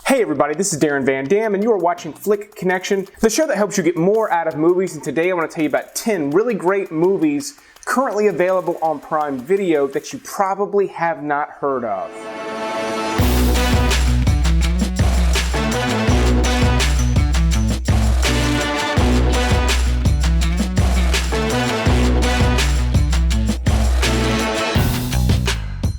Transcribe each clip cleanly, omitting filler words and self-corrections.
Hey everybody, this is Darren Van Dam and you are watching Flick Connection, the show that helps you get more out of movies, and today I want to tell you about 10 really great movies currently available on Prime Video that you probably have not heard of.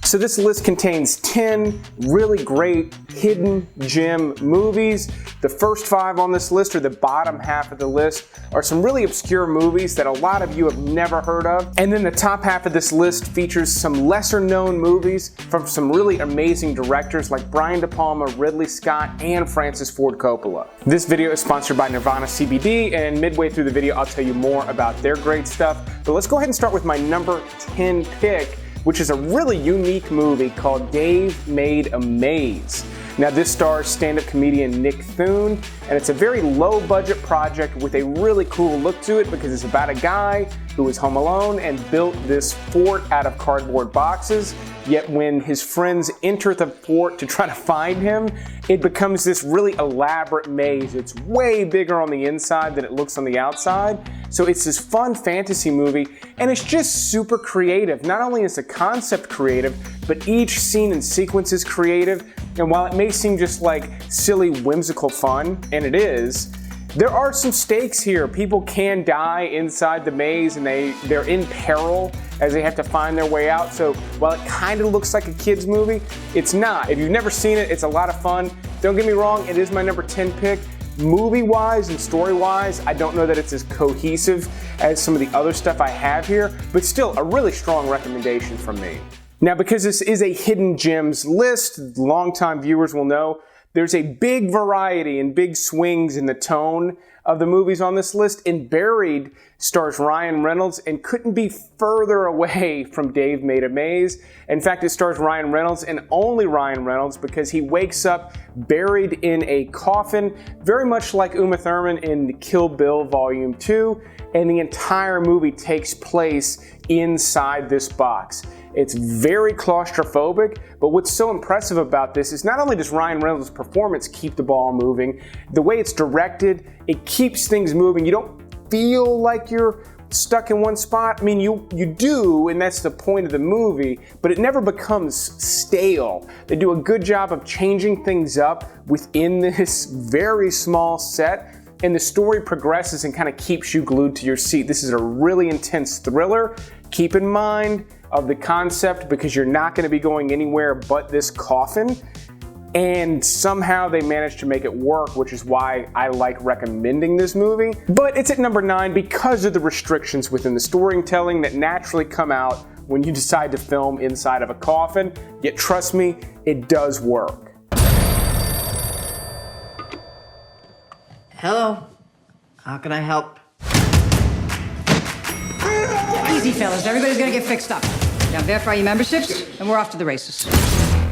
So this list contains 10 really great hidden gem movies. The first 5 on this list, or the bottom half of the list, are some really obscure movies that a lot of you have never heard of. And then the top half of this list features some lesser known movies from some really amazing directors like Brian De Palma, Ridley Scott, and Francis Ford Coppola. This video is sponsored by Nirvana CBD, and midway through the video I'll tell you more about their great stuff. But let's go ahead and start with my number 10 pick, which is a really unique movie called Dave Made a Maze. Now this stars stand-up comedian Nick Thune, and it's a very low-budget project with a really cool look to it because it's about a guy who was home alone and built this fort out of cardboard boxes. Yet when his friends enter the fort to try to find him, it becomes this really elaborate maze. It's way bigger on the inside than it looks on the outside. So it's this fun fantasy movie, and it's just super creative. Not only is the concept creative, but each scene and sequence is creative. And while it may seem just like silly, whimsical fun, and it is, there are some stakes here. People can die inside the maze, and they're in peril as they have to find their way out. So while it kind of looks like a kid's movie, it's not. If you've never seen it, it's a lot of fun. Don't get me wrong, it is my number 10 pick. Movie-wise and story-wise, I don't know that it's as cohesive as some of the other stuff I have here, but still a really strong recommendation from me. Now, because this is a hidden gems list, longtime viewers will know, there's a big variety and big swings in the tone of the movies on this list, and Buried stars Ryan Reynolds and couldn't be further away from Dave Made a Maze. In fact, it stars Ryan Reynolds and only Ryan Reynolds because he wakes up buried in a coffin, very much like Uma Thurman in Kill Bill Volume 2, and the entire movie takes place inside this box. It's very claustrophobic, but what's so impressive about this is not only does Ryan Reynolds' performance keep the ball moving, the way it's directed, it keeps things moving. You don't feel like you're stuck in one spot. I mean, you do, and that's the point of the movie, but it never becomes stale. They do a good job of changing things up within this very small set, and the story progresses and kind of keeps you glued to your seat. This is a really intense thriller. Keep in mind of the concept because you're not going to be going anywhere but this coffin, and somehow they managed to make it work, which is why I like recommending this movie. But it's at number 9 because of the restrictions within the storytelling that naturally come out when you decide to film inside of a coffin. Yet trust me, it does work. Hello, how can I help? Easy, fellas. Everybody's gonna get fixed up. Now verify your memberships, and we're off to the races.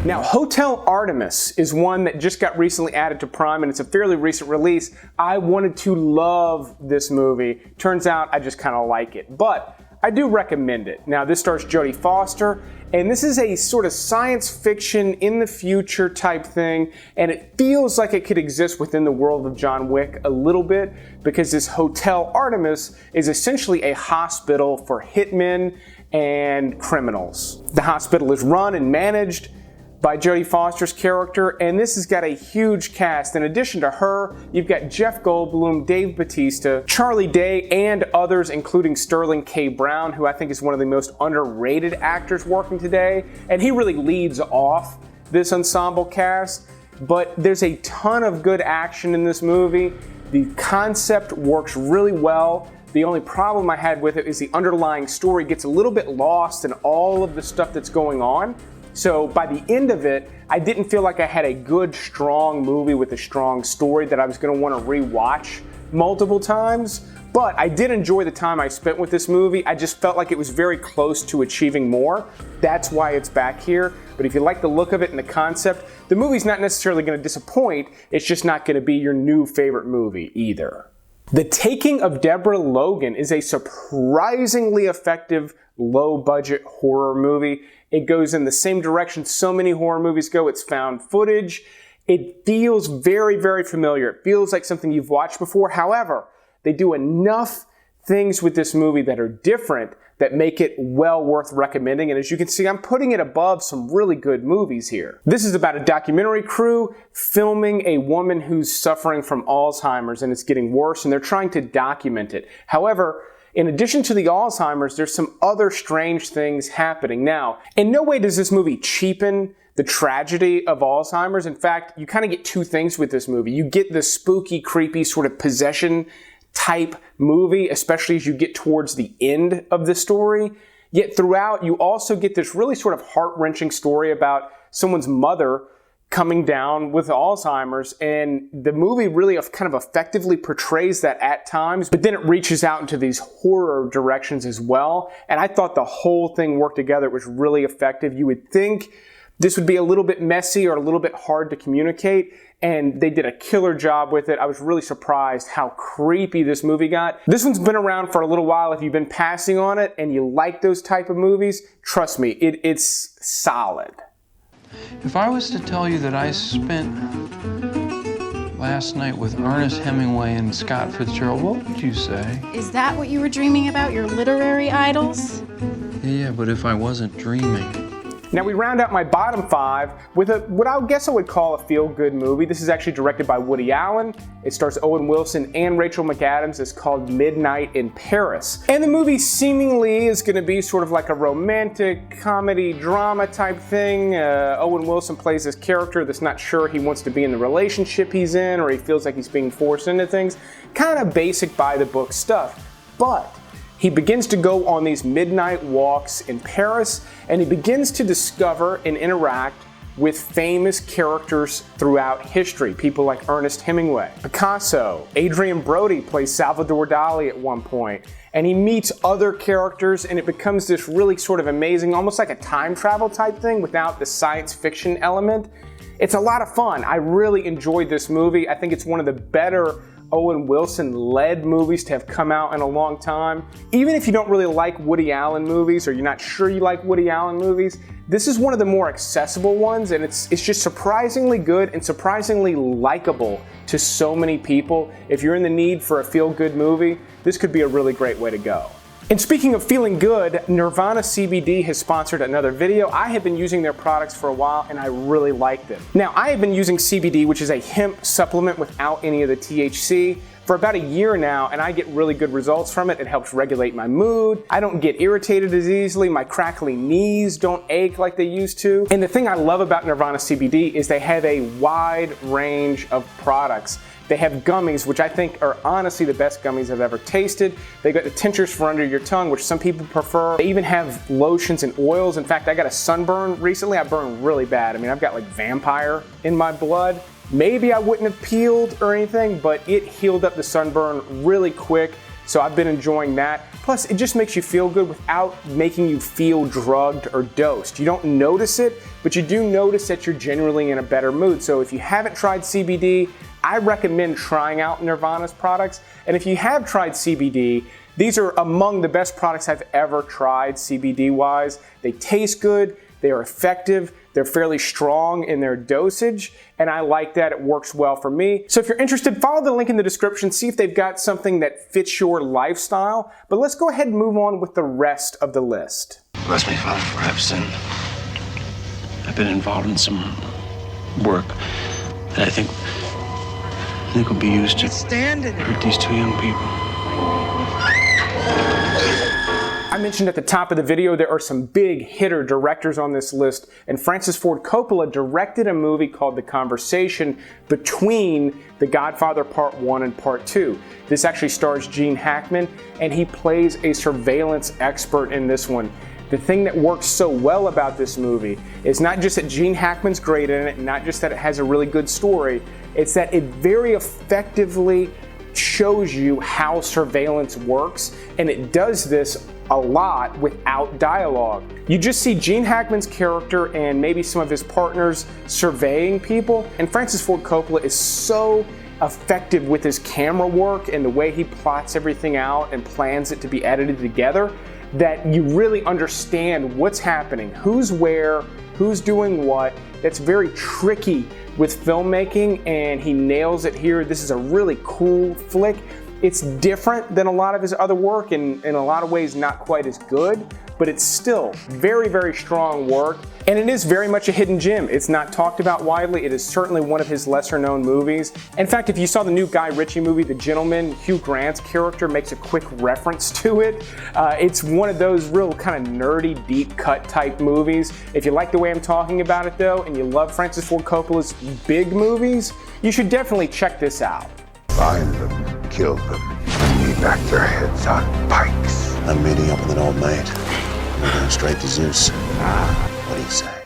Now, Hotel Artemis is one that just got recently added to Prime, and it's a fairly recent release. I wanted to love this movie. Turns out I just kind of like it, but I do recommend it. Now, this stars Jodie Foster, and this is a sort of science fiction in the future type thing, and it feels like it could exist within the world of John Wick a little bit, because this Hotel Artemis is essentially a hospital for hitmen and criminals. The hospital is run and managed by Jodie Foster's character, and this has got a huge cast. In addition to her, you've got Jeff Goldblum, Dave Bautista, Charlie Day, and others, including Sterling K. Brown, who I think is one of the most underrated actors working today, and he really leads off this ensemble cast. But there's a ton of good action in this movie. The concept works really well. The only problem I had with it is the underlying story gets a little bit lost in all of the stuff that's going on. So by the end of it, I didn't feel like I had a good, strong movie with a strong story that I was going to want to rewatch multiple times. But I did enjoy the time I spent with this movie. I just felt like it was very close to achieving more. That's why it's back here. But if you like the look of it and the concept, the movie's not necessarily going to disappoint. It's just not going to be your new favorite movie either. The Taking of Deborah, Logan is a surprisingly effective low-budget horror movie. It goes in the same direction so many horror movies go. It's found footage. It feels very, very familiar. It feels like something you've watched before. However, they do enough things with this movie that are different that make it well worth recommending. And as you can see, I'm putting it above some really good movies here. This is about a documentary crew filming a woman who's suffering from Alzheimer's and it's getting worse, and they're trying to document it. However, in addition to the Alzheimer's, there's some other strange things happening. Now, in no way does this movie cheapen the tragedy of Alzheimer's. In fact, you kind of get two things with this movie. You get the spooky, creepy sort of possession type movie, especially as you get towards the end of the story. Yet throughout, you also get this really sort of heart-wrenching story about someone's mother coming down with Alzheimer's, and the movie really kind of effectively portrays that at times, but then it reaches out into these horror directions as well. And I thought the whole thing worked together. It was really effective. You would think this would be a little bit messy or a little bit hard to communicate, and they did a killer job with it. I was really surprised how creepy this movie got. This one's been around for a little while. If you've been passing on it and you like those type of movies, trust me, it's solid. If I was to tell you that I spent last night with Ernest Hemingway and Scott Fitzgerald, what would you say? Is that what you were dreaming about, your literary idols? Yeah, but if I wasn't dreaming. Now we round out my bottom five with what I guess I would call a feel-good movie. This is actually directed by Woody Allen. It stars Owen Wilson and Rachel McAdams. It's called Midnight in Paris. And the movie seemingly is going to be sort of like a romantic comedy drama type thing. Owen Wilson plays this character that's not sure he wants to be in the relationship he's in, or he feels like he's being forced into things. Kind of basic by the book stuff. But he begins to go on these midnight walks in Paris, and he begins to discover and interact with famous characters throughout history. People like Ernest Hemingway, Picasso, Adrian Brody plays Salvador Dali at one point, and he meets other characters, and it becomes this really sort of amazing, almost like a time travel type thing without the science fiction element. It's a lot of fun. I really enjoyed this movie. I think it's one of the better Owen Wilson-led movies to have come out in a long time. Even if you don't really like Woody Allen movies, or you're not sure you like Woody Allen movies, this is one of the more accessible ones, and it's just surprisingly good and surprisingly likable to so many people. If you're in the need for a feel-good movie, this could be a really great way to go. And speaking of feeling good, Nirvana CBD has sponsored another video. I have been using their products for a while and I really like them. Now, I have been using CBD, which is a hemp supplement without any of the THC, for about a year now, and I get really good results from it. It helps regulate my mood. I don't get irritated as easily. My crackly knees don't ache like they used to. And the thing I love about Nirvana CBD is they have a wide range of products. They have gummies, which I think are honestly the best gummies I've ever tasted. They got the tinctures for under your tongue, which some people prefer. They even have lotions and oils. In fact, I got a sunburn recently. I burned really bad. I mean, I've got like vampire in my blood. Maybe I wouldn't have peeled or anything, but it healed up the sunburn really quick. So I've been enjoying that. Plus, it just makes you feel good without making you feel drugged or dosed. You don't notice it, but you do notice that you're generally in a better mood. So if you haven't tried CBD, I recommend trying out Nirvana's products. And if you have tried CBD, these are among the best products I've ever tried CBD-wise. They taste good, they are effective, they're fairly strong in their dosage, and I like that. It works well for me. So if you're interested, follow the link in the description, see if they've got something that fits your lifestyle. But let's go ahead and move on with the rest of the list. Bless me, Father, for I've sinned. I've been involved in some work that I think will be used to hurt these two young people. I mentioned at the top of the video there are some big hitter directors on this list, and Francis Ford Coppola directed a movie called The Conversation between The Godfather Part 1 and Part 2. This actually stars Gene Hackman, and he plays a surveillance expert in this one. The thing that works so well about this movie is not just that Gene Hackman's great in it, not just that it has a really good story, it's that it very effectively shows you how surveillance works, and it does this a lot without dialogue. You just see Gene Hackman's character and maybe some of his partners surveying people, and Francis Ford Coppola is so effective with his camera work and the way he plots everything out and plans it to be edited together that you really understand what's happening, who's where, who's doing what, that's very tricky with filmmaking, and he nails it here. This is a really cool flick. It's different than a lot of his other work, and in a lot of ways not quite as good, but it's still very, very strong work. And it is very much a hidden gem. It's not talked about widely. It is certainly one of his lesser known movies. In fact, if you saw the new Guy Ritchie movie, The Gentleman, Hugh Grant's character makes a quick reference to it. It's one of those real kind of nerdy, deep cut type movies. If you like the way I'm talking about it though, and you love Francis Ford Coppola's big movies, you should definitely check this out. Find them, kill them, and back their heads on pikes. I'm meeting up with an old mate. We're going straight to Zeus. What do you say?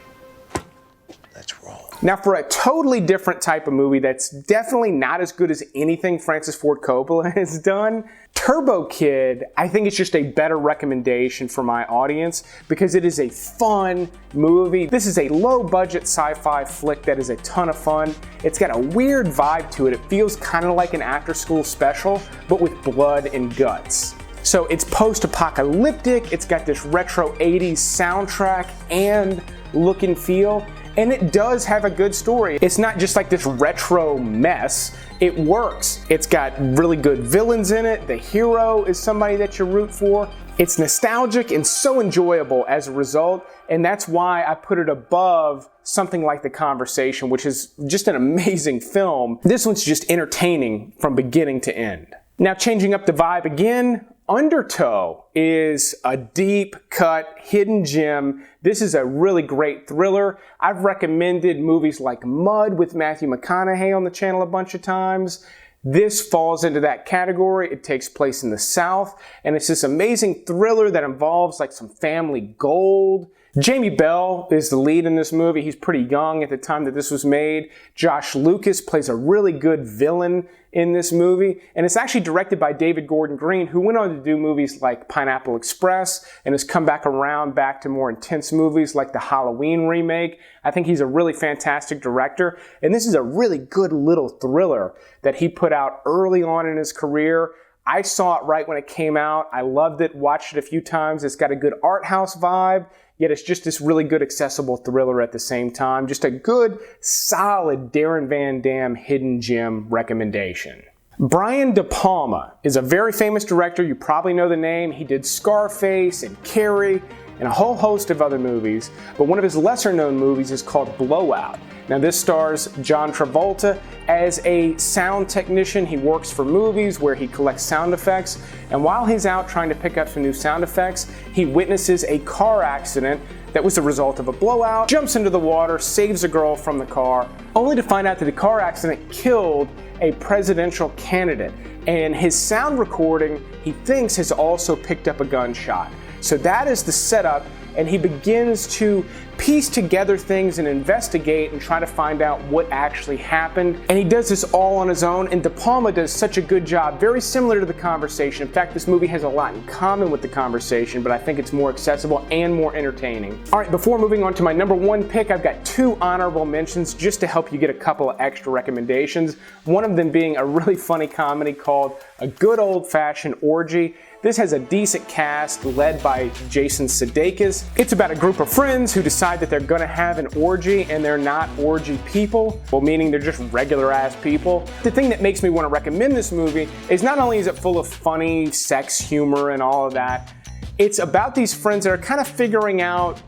Let's roll. Now, for a totally different type of movie that's definitely not as good as anything Francis Ford Coppola has done, Turbo Kid, I think it's just a better recommendation for my audience because it is a fun movie. This is a low-budget sci-fi flick that is a ton of fun. It's got a weird vibe to it. It feels kind of like an after-school special, but with blood and guts. So it's post-apocalyptic, it's got this retro 80s soundtrack and look and feel, and it does have a good story. It's not just like this retro mess, it works. It's got really good villains in it, the hero is somebody that you root for. It's nostalgic and so enjoyable as a result, and that's why I put it above something like The Conversation, which is just an amazing film. This one's just entertaining from beginning to end. Now, changing up the vibe again, Undertow is a deep cut hidden gem. This is a really great thriller. I've recommended movies like Mud with Matthew McConaughey on the channel a bunch of times. This falls into that category. It takes place in the South, and it's this amazing thriller that involves like some family gold. Jamie Bell is the lead in this movie. He's pretty young at the time that this was made. Josh Lucas plays a really good villain in this movie, and it's actually directed by David Gordon Green, who went on to do movies like Pineapple Express and has come back to more intense movies like the Halloween remake. I think he's a really fantastic director, and this is a really good little thriller that he put out early on in his career. I saw it right when it came out. I loved it, watched it a few times. It's got a good art house vibe, yet it's just this really good accessible thriller at the same time. Just a good, solid Darren Van Dam hidden gem recommendation. Brian De Palma is a very famous director. You probably know the name. He did Scarface and Carrie and a whole host of other movies, but one of his lesser known movies is called Blowout. Now this stars John Travolta as a sound technician. He works for movies where he collects sound effects, and while he's out trying to pick up some new sound effects, he witnesses a car accident that was the result of a blowout, jumps into the water, saves a girl from the car, only to find out that the car accident killed a presidential candidate. And his sound recording, he thinks, has also picked up a gunshot. So that is the setup, and he begins to piece together things and investigate and try to find out what actually happened. And he does this all on his own, and De Palma does such a good job, very similar to The Conversation. In fact, this movie has a lot in common with The Conversation, but I think it's more accessible and more entertaining. All right, before moving on to my number one pick, I've got two honorable mentions just to help you get a couple of extra recommendations. One of them being a really funny comedy called A Good Old-Fashioned Orgy. This has a decent cast led by Jason Sudeikis. It's about a group of friends who decide that they're gonna have an orgy, and they're not orgy people, well, meaning they're just regular ass people. The thing that makes me want to recommend this movie is not only is it full of funny sex humor and all of that, it's about these friends that are kind of figuring out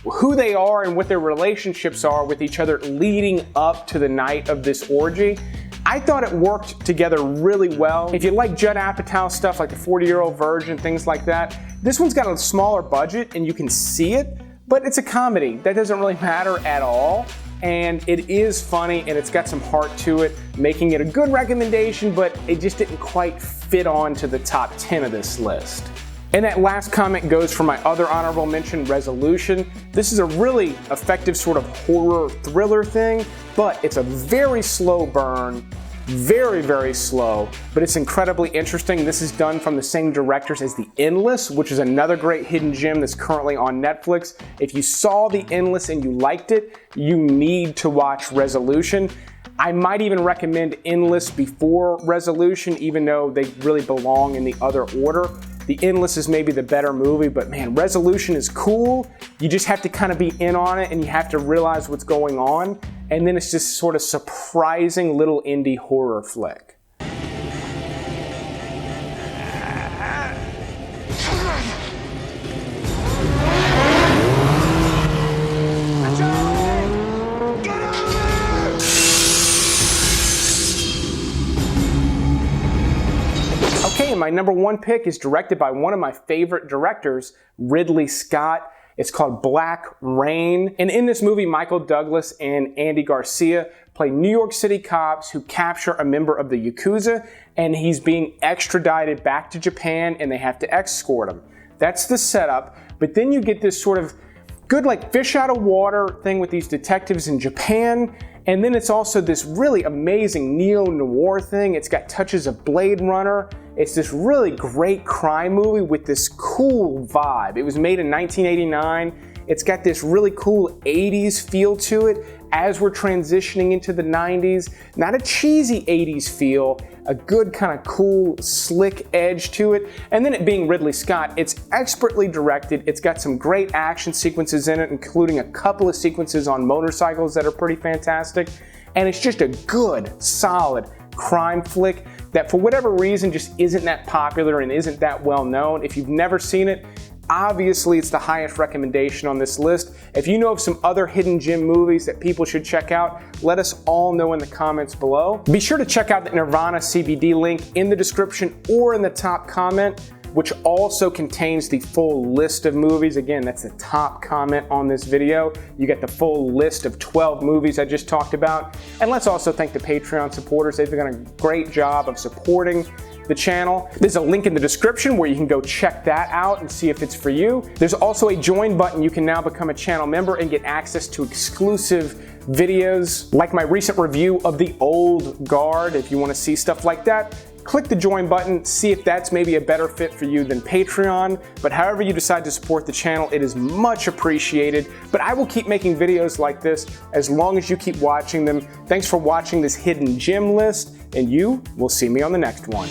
who they are and what their relationships are with each other leading up to the night of this orgy. I thought it worked together really well. If you like Judd Apatow stuff like the 40-Year-Old Virgin, things like that, this one's got a smaller budget and you can see it, but it's a comedy. That doesn't really matter at all. And it is funny and it's got some heart to it, making it a good recommendation, but it just didn't quite fit onto the top 10 of this list. And that last comment goes for my other honorable mention, Resolution. This is a really effective sort of horror thriller thing, but it's a very slow burn, very, very slow, but it's incredibly interesting. This is done from the same directors as The Endless, which is another great hidden gem that's currently on Netflix. If you saw The Endless and you liked it, you need to watch Resolution. I might even recommend Endless before Resolution, even though they really belong in the other order. The Endless is maybe the better movie, but man, Resolution is cool. You just have to kind of be in on it and you have to realize what's going on. And then it's just sort of surprising little indie horror flick. Okay, and my number one pick is directed by one of my favorite directors, Ridley Scott. It's called Black Rain. And in this movie, Michael Douglas and Andy Garcia play New York City cops who capture a member of the Yakuza, and he's being extradited back to Japan and they have to escort him. That's the setup. But then you get this sort of good like fish out of water thing with these detectives in Japan. And then it's also this really amazing neo-noir thing. It's got touches of Blade Runner. It's this really great crime movie with this cool vibe. It was made in 1989. It's got this really cool 80s feel to it as we're transitioning into the 90s. Not a cheesy 80s feel, a good kind of cool, slick edge to it. And then it being Ridley Scott, it's expertly directed. It's got some great action sequences in it, including a couple of sequences on motorcycles that are pretty fantastic. And it's just a good, solid crime flick that for whatever reason just isn't that popular and isn't that well known. If you've never seen it, obviously it's the highest recommendation on this list. If you know of some other hidden gem movies that people should check out, let us all know in the comments below. Be sure to check out the Nirvana CBD link in the description or in the top comment, which also contains the full list of movies. Again, that's the top comment on this video. You get the full list of 12 movies I just talked about. And let's also thank the Patreon supporters. They've done a great job of supporting the channel. There's a link in the description where you can go check that out and see if it's for you. There's also a join button. You can now become a channel member and get access to exclusive videos like my recent review of The Old Guard. If you want to see stuff like that, click the join button, see if that's maybe a better fit for you than Patreon. But however you decide to support the channel, it is much appreciated. But I will keep making videos like this as long as you keep watching them. Thanks for watching this hidden gem list, and you will see me on the next one.